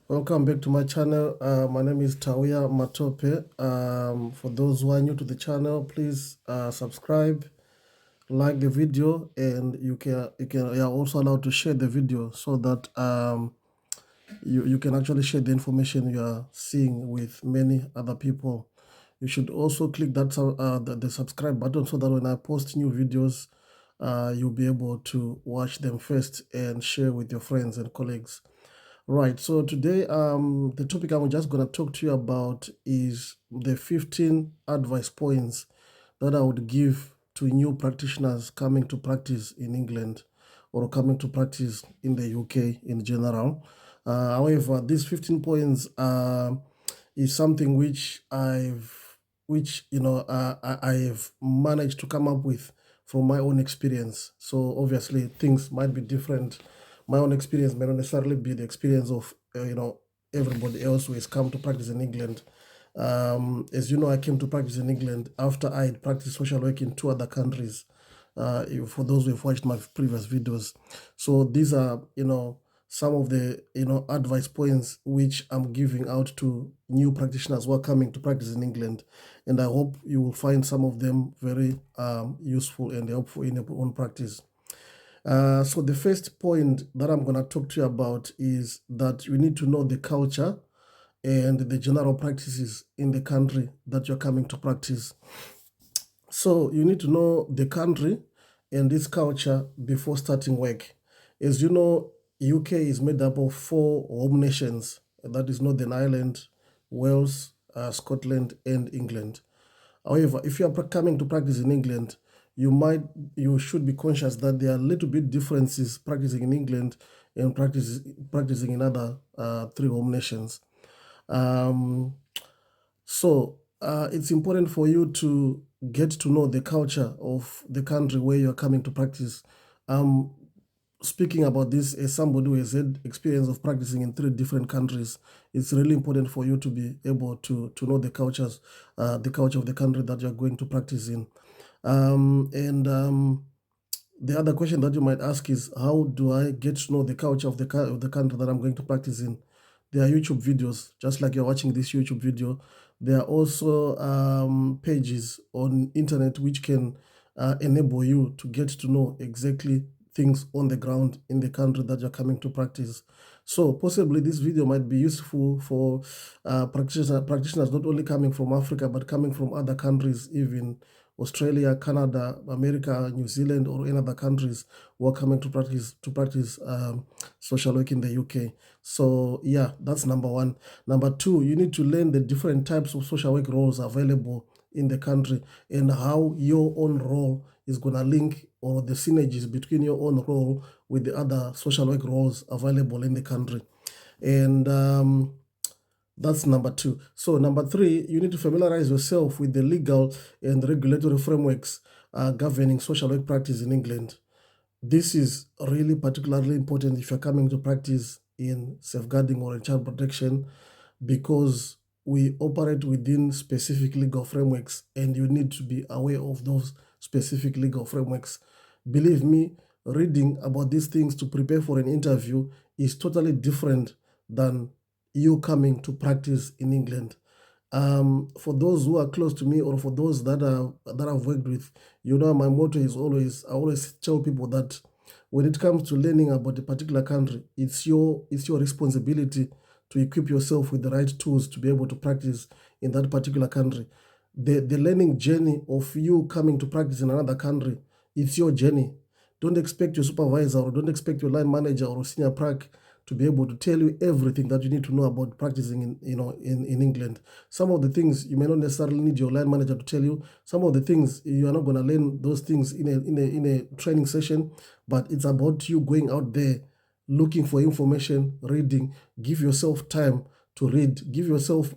Welcome back to my channel. My name is Tawia Matope. For those who are new to the channel, please subscribe, like the video, and you are also allowed to share the video so that you can actually share the information you are seeing with many other people. You should also click the subscribe button so that when I post new videos, you'll be able to watch them first and share with your friends and colleagues. Right. So today, the topic I'm just going to talk to you about is the 15 advice points that I would give to new practitioners coming to practice in England or coming to practice in the UK in general. However, these 15 points is something which I have managed to come up with from my own experience. So obviously, things might be different. My own experience may not necessarily be the experience of everybody else who has come to practice in England. As you know, I came to practice in England after I had practiced social work in 2 other countries. For those who have watched my previous videos, so these are some of the advice points which I'm giving out to new practitioners who are coming to practice in England, and I hope you will find some of them very useful and helpful in your own practice. So the first point that I'm going to talk to you about is that you need to know the culture and the general practices in the country that you're coming to practice. So you need to know the country and its culture before starting work. As you know, UK is made up of 4 home nations, that is Northern Ireland, Wales, Scotland, and England. However, if you are coming to practice in England, you should be conscious that there are little bit differences practicing in England and practicing in other 3 home nations. So it's important for you to get to know the culture of the country where you're coming to practice. Speaking about this as somebody who has had experience of practicing in 3 different countries, it's really important for you to be able to know the culture of the country that you're going to practice in. The other question that you might ask is, how do I get to know the culture of the country that I'm going to practice in? There are YouTube videos, just like you're watching this YouTube video. There are also pages on internet which can enable you to get to know exactly things on the ground in the country that you're coming to practice. So possibly this video might be useful for practitioners not only coming from Africa, but coming from other countries, even Australia, Canada, America, New Zealand, or any other countries who are coming to practice social work in the UK. So yeah, that's number 1. Number 2, you need to learn the different types of social work roles available in the country and how your own role is going to link, or the synergies between your own role with the other social work roles available in the country. And that's number 2. So number 3, you need to familiarize yourself with the legal and regulatory frameworks governing social work practice in England. This is really particularly important if you're coming to practice in safeguarding or in child protection, because we operate within specific legal frameworks and you need to be aware of those specific legal frameworks. Believe me, reading about these things to prepare for an interview is totally different than you coming to practice in England. For those who are close to me, or for those that I've worked with, my motto is I always tell people that when it comes to learning about a particular country, it's your responsibility to equip yourself with the right tools to be able to practice in that particular country. The learning journey of you coming to practice in another country, it's your journey. Don't expect your supervisor, or don't expect your line manager or senior prac to be able to tell you everything that you need to know about practicing in England. Some of the things you may not necessarily need your line manager to tell you. Some of the things you are not going to learn those things in a training session, but it's about you going out there, looking for information, reading. Give yourself time to read. Give yourself,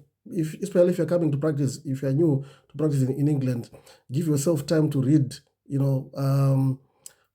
especially if you're coming to practice, if you're new to practice in England, give yourself time to read,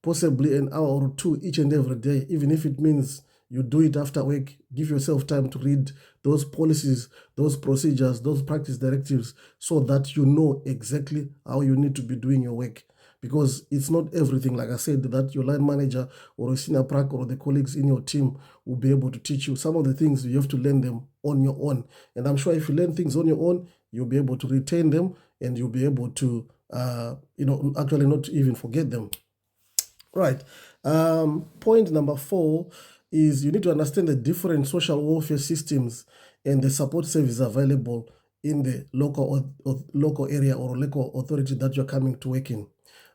possibly an hour or 2 each and every day, even if it means you do it after work. Give yourself time to read those policies, those procedures, those practice directives, so that you know exactly how you need to be doing your work. because it's not everything, like I said, that your line manager or a senior prac or the colleagues in your team will be able to teach you. Some of the things you have to learn them on your own. And I'm sure if you learn things on your own, you'll be able to retain them and you'll be able to, actually not even forget them. Right. Point number 4 is you need to understand the different social welfare systems and the support services available in the local area or local authority that you're coming to work in.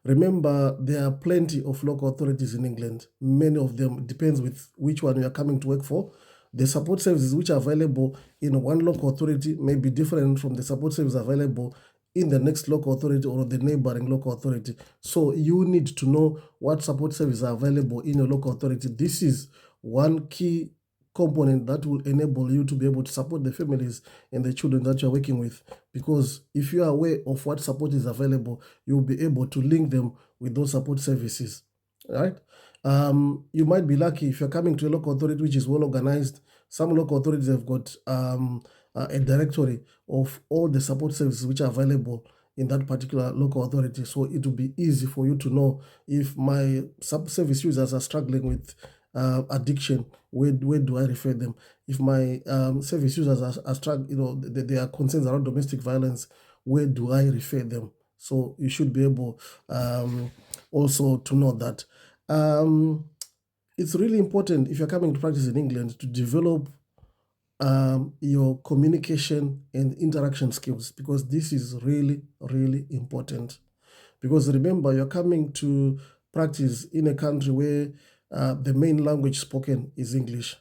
Remember, there are plenty of local authorities in England. Many of them, depends with which one you are coming to work for. The support services which are available in one local authority may be different from the support services available in the next local authority or the neighboring local authority. So you need to know what support services are available in your local authority. This is one key component that will enable you to be able to support the families and the children that you're working with. Because if you are aware of what support is available, you'll be able to link them with those support services. Right? You might be lucky if you're coming to a local authority which is well organized. Some local authorities have got a directory of all the support services which are available in that particular local authority. So it will be easy for you to know if my service users are struggling with addiction, where do I refer them? If my service users are struggling, there are concerns around domestic violence, where do I refer them? So you should be able also to know that. It's really important if you're coming to practice in England to develop your communication and interaction skills, because this is really, really important. Because remember, you're coming to practice in a country where the main language spoken is English.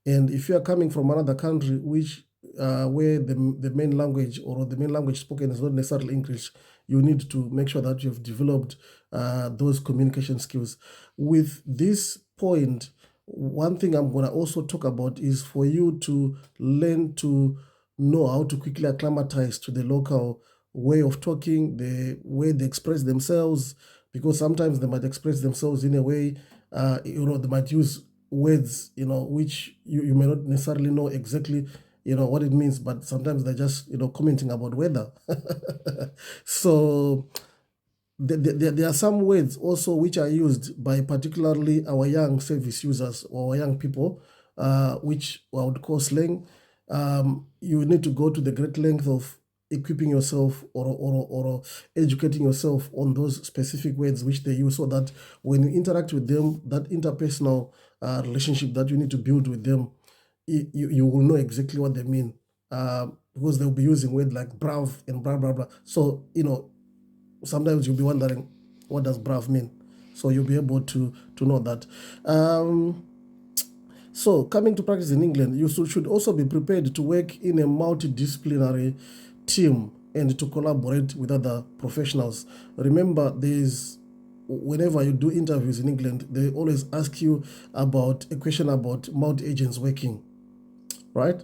And if you are coming from another country which where the main language or the main language spoken is not necessarily English, you need to make sure that you've developed those communication skills. With this point, one thing I'm going to also talk about is for you to learn to know how to quickly acclimatize to the local way of talking, the way they express themselves, because sometimes they might express themselves in a way, they might use words, which you may not necessarily know exactly, what it means, but sometimes they're just, commenting about weather. So there are some words also which are used by particularly our young service users or young people, which I would call slang. You need to go to the great length of equipping yourself or educating yourself on those specific words which they use, so that when you interact with them, that interpersonal relationship that you need to build with them, you will know exactly what they mean, because they'll be using words like brav and blah blah blah. So sometimes you'll be wondering, what does brav mean? So you'll be able to know that. So coming to practice in England, you should also be prepared to work in a multidisciplinary team and to collaborate with other professionals. Remember, whenever you do interviews in England, they always ask you about a question about multi-agents working, right?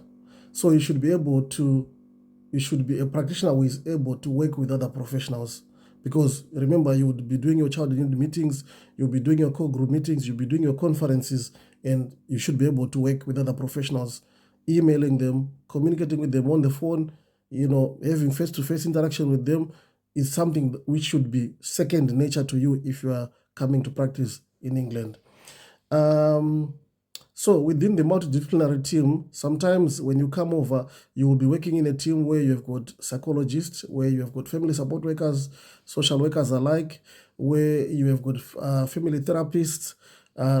So you should be a practitioner who is able to work with other professionals. Because remember, you would be doing your child unit meetings, you'll be doing your core group meetings, you'll be doing your conferences, and you should be able to work with other professionals, emailing them, communicating with them on the phone, having face-to-face interaction with them is something which should be second nature to you if you are coming to practice in England. So within the multidisciplinary team, sometimes when you come over, you will be working in a team where you have got psychologists, where you have got family support workers, social workers alike, where you have got family therapists.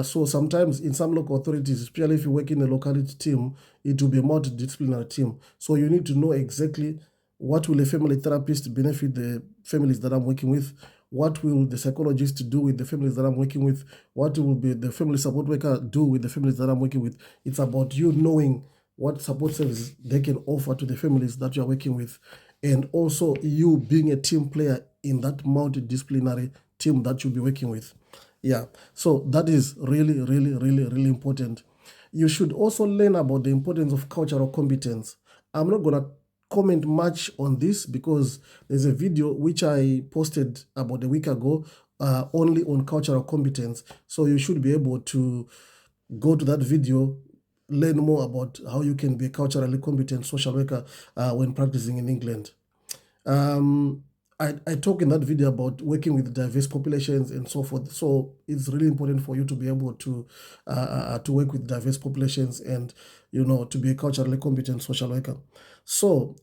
So sometimes in some local authorities, especially if you work in a locality team, it will be a multidisciplinary team. So you need to know exactly what will a family therapist benefit the families that I'm working with, what will the psychologist do with the families that I'm working with, what will be the family support worker do with the families that I'm working with. It's about you knowing what support services they can offer to the families that you're working with, and also you being a team player in that multidisciplinary team that you'll be working with. Yeah, so that is really, really, really, really important. You should also learn about the importance of cultural competence. I'm not going to comment much on this because there's a video which I posted about a week ago only on cultural competence. So you should be able to go to that video, learn more about how you can be a culturally competent social worker when practicing in England. I talk in that video about working with diverse populations and so forth. So it's really important for you to be able to work with diverse populations and, you know, to be a culturally competent social worker. So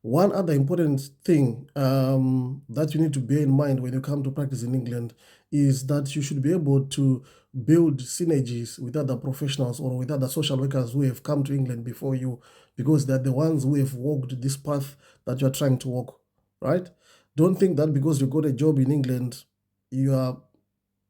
one other important thing that you need to bear in mind when you come to practice in England is that you should be able to build synergies with other professionals or with other social workers who have come to England before you, because they're the ones who have walked this path that you're trying to walk, right? Don't think that because you got a job in England, you are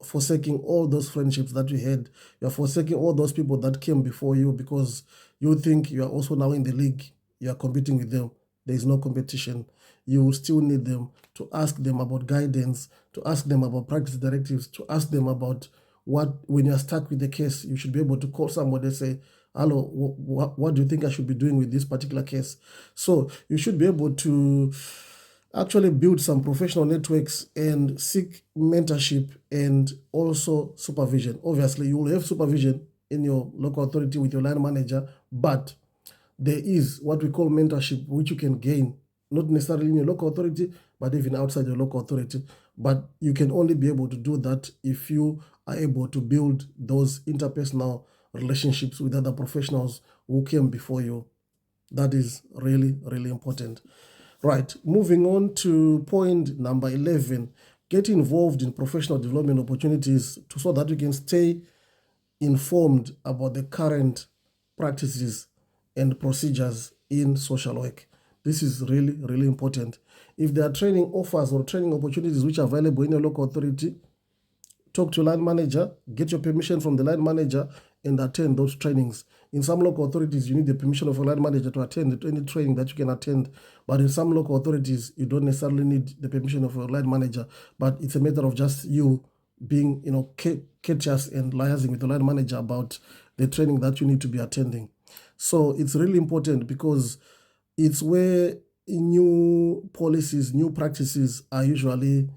forsaking all those friendships that you had. You're forsaking all those people that came before you because you think you are also now in the league. You are competing with them. There is no competition. You will still need them to ask them about guidance, to ask them about practice directives, to ask them about what, when you're stuck with the case, you should be able to call somebody and say, hello, what do you think I should be doing with this particular case? So you should be able to actually build some professional networks and seek mentorship and also supervision. Obviously, you will have supervision in your local authority with your line manager, but there is what we call mentorship, which you can gain, not necessarily in your local authority, but even outside your local authority. But you can only be able to do that if you are able to build those interpersonal relationships with other professionals who came before you. That is really, really important. Right, moving on to point number 11, get involved in professional development opportunities so that you can stay informed about the current practices and procedures in social work. This is really, really important. If there are training offers or training opportunities which are available in your local authority, talk to line manager, get your permission from the line manager, and attend those trainings. In some local authorities, you need the permission of a line manager to attend any training that you can attend. But in some local authorities, you don't necessarily need the permission of a line manager. But it's a matter of just you being, courteous and liaising with the line manager about the training that you need to be attending. So it's really important because it's where new policies, new practices are usually,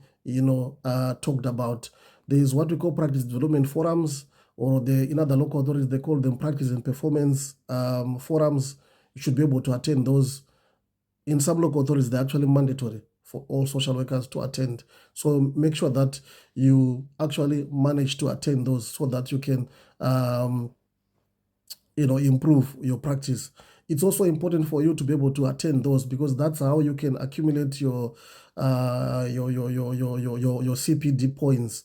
talked about. There is what we call practice development forums, or in other local authorities, they call them practice and performance forums. You should be able to attend those. In some local authorities, they're actually mandatory for all social workers to attend. So make sure that you actually manage to attend those so that you can improve your practice. It's also important for you to be able to attend those, because that's how you can accumulate your CPD points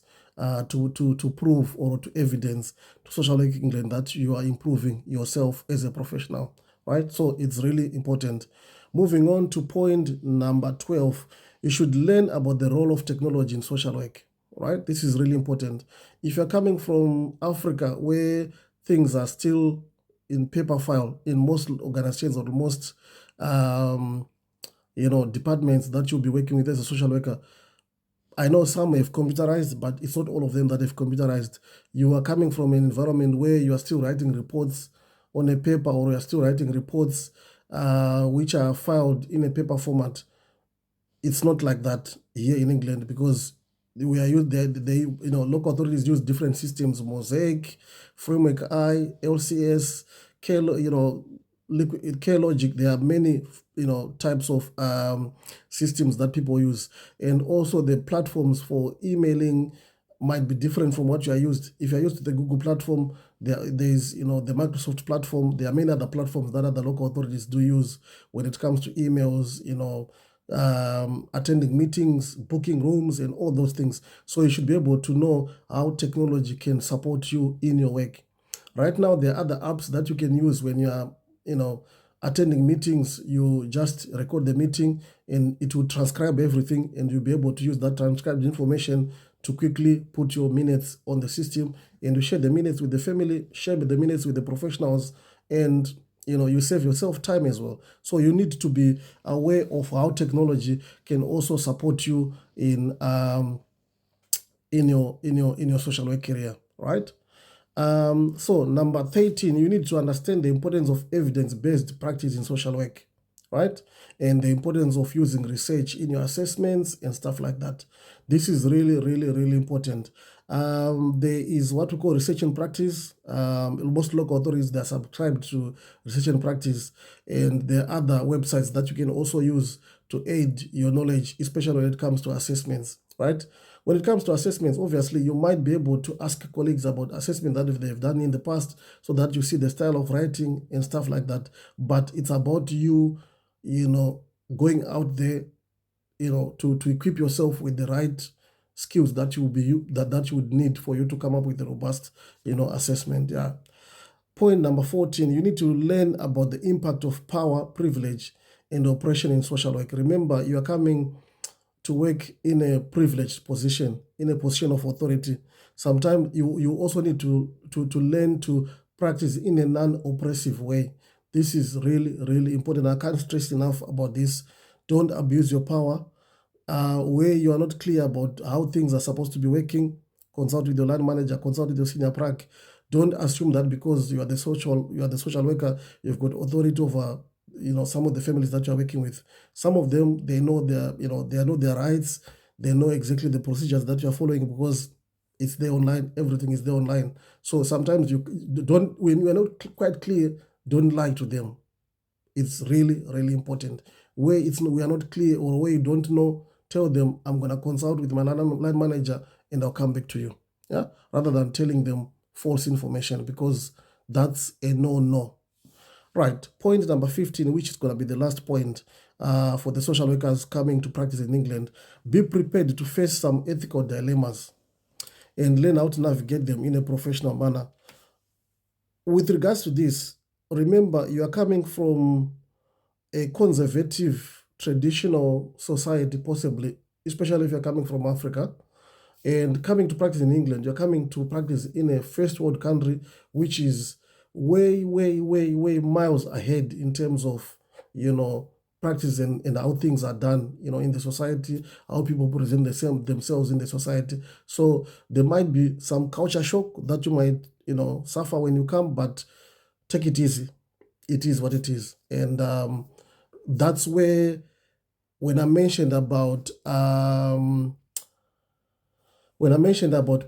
to prove or to evidence to Social Work England that you are improving yourself as a professional, right? So it's really important. Moving on to point number 12, you should learn about the role of technology in social work, right? This is really important. If you're coming from Africa, where things are still in paper file in most organizations or most departments that you'll be working with as a social worker, I know some have computerized, but it's not all of them that have computerized. You are coming from an environment where you are still writing reports on a paper, or you are still writing reports which are filed in a paper format. It's not like that here in England, because we are used local authorities use different systems: Mosaic, Framework I, LCS, Care Logic. There are many types of systems that people use, and also the platforms for emailing might be different from what you are used. If you are used to the Google platform, there's the Microsoft platform. There are many other platforms that other local authorities do use when it comes to emails, attending meetings, booking rooms, and all those things. So you should be able to know how technology can support you in your work. Right now, there are other apps that you can use when you are, attending meetings. You just record the meeting and it will transcribe everything, and you'll be able to use that transcribed information to quickly put your minutes on the system, and you share the minutes with the family, share the minutes with the professionals, and you save yourself time as well. So you need to be aware of how technology can also support you in your social work career, right? So number 13, you need to understand the importance of evidence-based practice in social work, right? And the importance of using research in your assessments and stuff like that. This is really, really, really important. There is what we call research and practice. Most local authorities, they're subscribed to research and practice, and there are other websites that you can also use to aid your knowledge, especially when it comes to assessments, right? When it comes to assessments, obviously, you might be able to ask colleagues about assessment that they've done in the past so that you see the style of writing and stuff like that. But it's about you, going out there, to equip yourself with the right skills that you would need for you to come up with a robust, assessment. Yeah. Point number 14, you need to learn about the impact of power, privilege, and oppression in social work. Remember, you are coming to work in a privileged position, in a position of authority. Sometimes you also need to learn to practice in a non-oppressive way. This is really, really important. I can't stress enough about this. Don't abuse your power. Where you are not clear about how things are supposed to be working, consult with your line manager, consult with your senior prac. Don't assume that because you are the social worker, you've got authority over some of the families that you're working with. Some of them, they know their rights, they know exactly the procedures that you're following because it's there online, everything is there online. So sometimes you don't, when you're not quite clear, don't lie to them. It's really, really important. Where we are not clear or where you don't know, tell them, I'm going to consult with my line manager and I'll come back to you. Yeah, rather than telling them false information, because that's a no. Right, point number 15, which is going to be the last point for the social workers coming to practice in England. Be prepared to face some ethical dilemmas and learn how to navigate them in a professional manner. With regards to this, remember, you are coming from a conservative, traditional society, possibly, especially if you're coming from Africa. And coming to practice in England, you're coming to practice in a first world country, which is way, way, way, way miles ahead in terms of, practice and how things are done, in the society, how people present themselves in the society. So there might be some culture shock that you might, suffer when you come, but take it easy. It is what it is. And that's where, when I mentioned about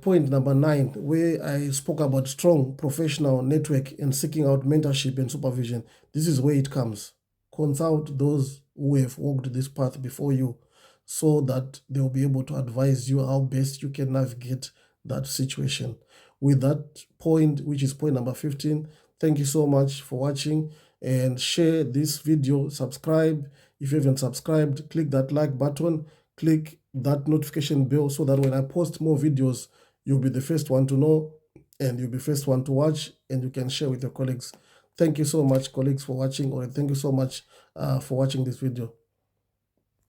point number 9, where I spoke about strong professional network and seeking out mentorship and supervision, this is where it comes. Consult those who have walked this path before you so that they'll be able to advise you how best you can navigate that situation. With that point, which is point number 15, thank you so much for watching, and share this video, subscribe. If you haven't subscribed, click that like button, click that notification bell so that when I post more videos, you'll be the first one to know and you'll be the first one to watch, and you can share with your colleagues. Thank you so much, colleagues, for watching, or thank you so much for watching this video.